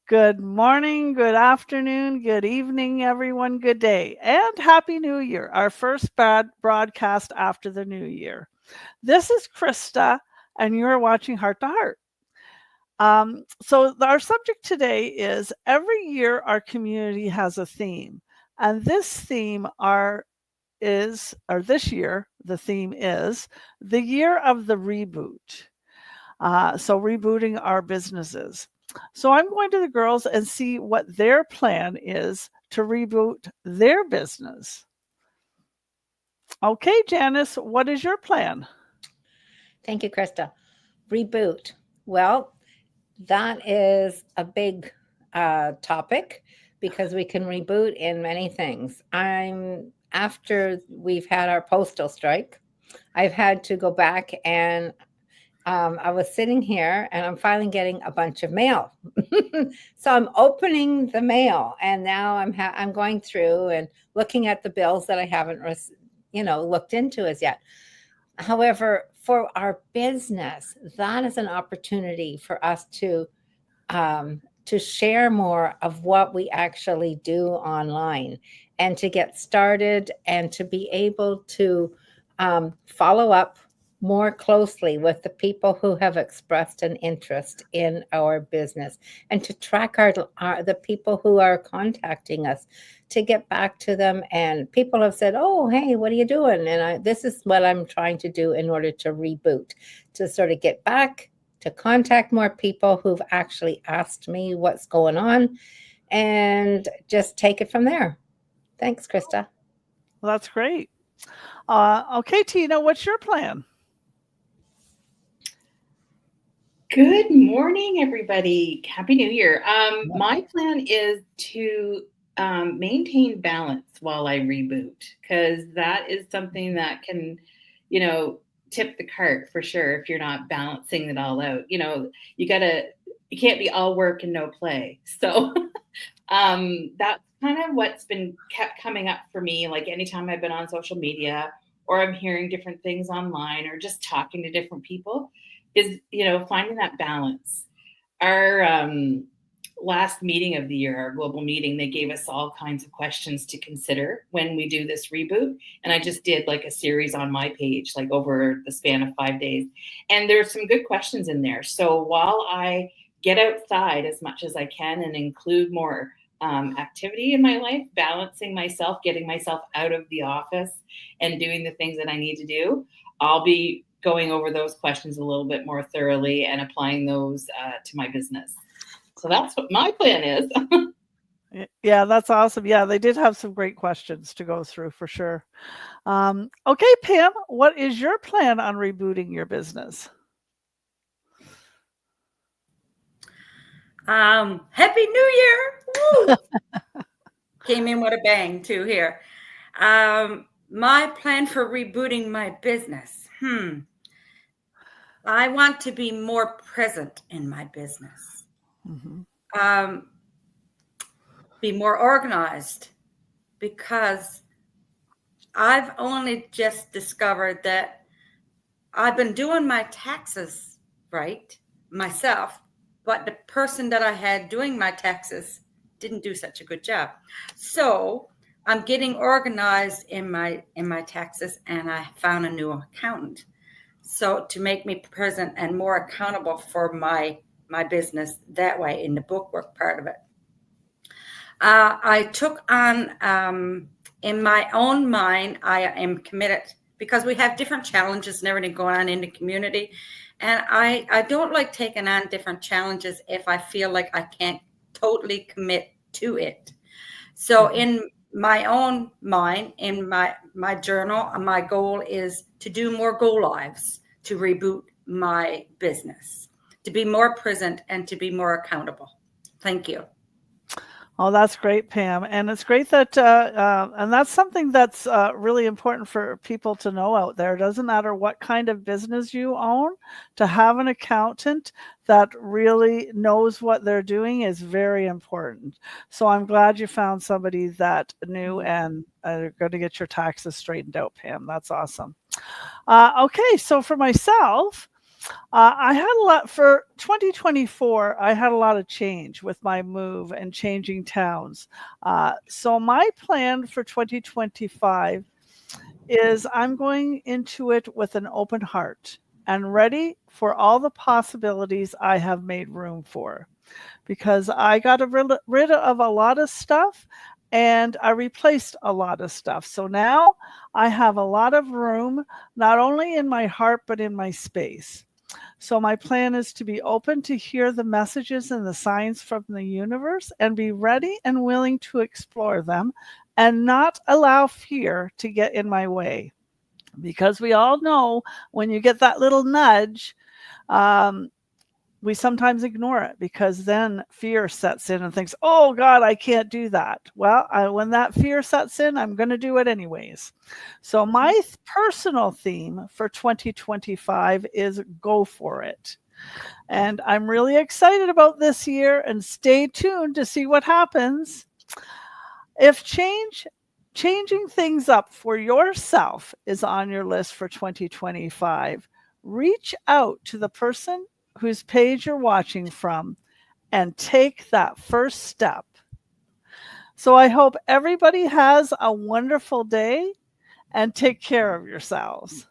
Good morning, good afternoon, good evening, everyone. Good day, and Happy New Year, our first broadcast after the new year. This is Krista, and you're watching Heart to Heart. Our subject today is every year our community has a theme, and this year, the theme is the year of the reboot. Rebooting our businesses. So I'm going to the girls and see what their plan is to reboot their business. Okay, Janice, what is your plan? Thank you, Krista. Reboot. Well, that is a big topic because we can reboot in many things. After we've had our postal strike, I've had to go back and I was sitting here and I'm finally getting a bunch of mail. So I'm opening the mail and now I'm going through and looking at the bills that I haven't looked into as yet. However, for our business, that is an opportunity for us to share more of what we actually do online and to get started and to be able to follow up more closely with the people who have expressed an interest in our business and to track the people who are contacting us to get back to them. And people have said, oh, hey, what are you doing? And this is what I'm trying to do in order to reboot, to sort of get back, to contact more people who've actually asked me what's going on and just take it from there. Thanks, Krista. Well, that's great. Okay, Tina, what's your plan? Good morning, everybody. Happy New Year. My plan is to maintain balance while I reboot, because that is something that can, tip the cart for sure if you're not balancing it all out. You can't be all work and no play. So that's kind of what's been kept coming up for me. Like anytime I've been on social media or I'm hearing different things online or just talking to different people, is finding that balance. Our last meeting of the year, our global meeting, they gave us all kinds of questions to consider when we do this reboot, and I just did like a series on my page, like over the span of 5 days, and there's some good questions in there. So while I get outside as much as I can and include more activity in my life, balancing myself, getting myself out of the office and doing the things that I need to do, I'll be going over those questions a little bit more thoroughly and applying those to my business. So that's what my plan is. Yeah, that's awesome. Yeah, they did have some great questions to go through for sure. Okay, Pam, what is your plan on rebooting your business? Happy New Year! Woo! Came in with a bang too here. My plan for rebooting my business. I want to be more present in my business. Mm-hmm. Be more organized, because I've only just discovered that I've been doing my taxes right myself, but the person that I had doing my taxes didn't do such a good job. So I'm getting organized in my taxes, and I found a new accountant. So to make me present and more accountable for my business that way in the bookwork part of it. I took on, in my own mind, I am committed, because we have different challenges and everything going on in the community. And I don't like taking on different challenges if I feel like I can't totally commit to it. So in my own mind, in my journal, my goal is to do more go lives, to reboot my business, to be more present and to be more accountable. Thank you. Oh, that's great, Pam. And it's great that, and that's something that's really important for people to know out there. It doesn't matter what kind of business you own, to have an accountant that really knows what they're doing is very important. So I'm glad you found somebody that knew and are going to get your taxes straightened out, Pam. That's awesome. Okay, so for myself, I had a lot for 2024. I had a lot of change with my move and changing towns. So my plan for 2025 is I'm going into it with an open heart and ready for all the possibilities I have made room for, because I got rid of a lot of stuff and I replaced a lot of stuff. So now I have a lot of room, not only in my heart, but in my space. So my plan is to be open to hear the messages and the signs from the universe and be ready and willing to explore them and not allow fear to get in my way. Because we all know when you get that little nudge, um, we sometimes ignore it because then fear sets in and thinks, oh God, I can't do that. Well, when that fear sets in, I'm going to do it anyways. So my personal theme for 2025 is go for it. And I'm really excited about this year, and stay tuned to see what happens. If changing things up for yourself is on your list for 2025, reach out to the person whose page you're watching from and take that first step. So I hope everybody has a wonderful day and take care of yourselves.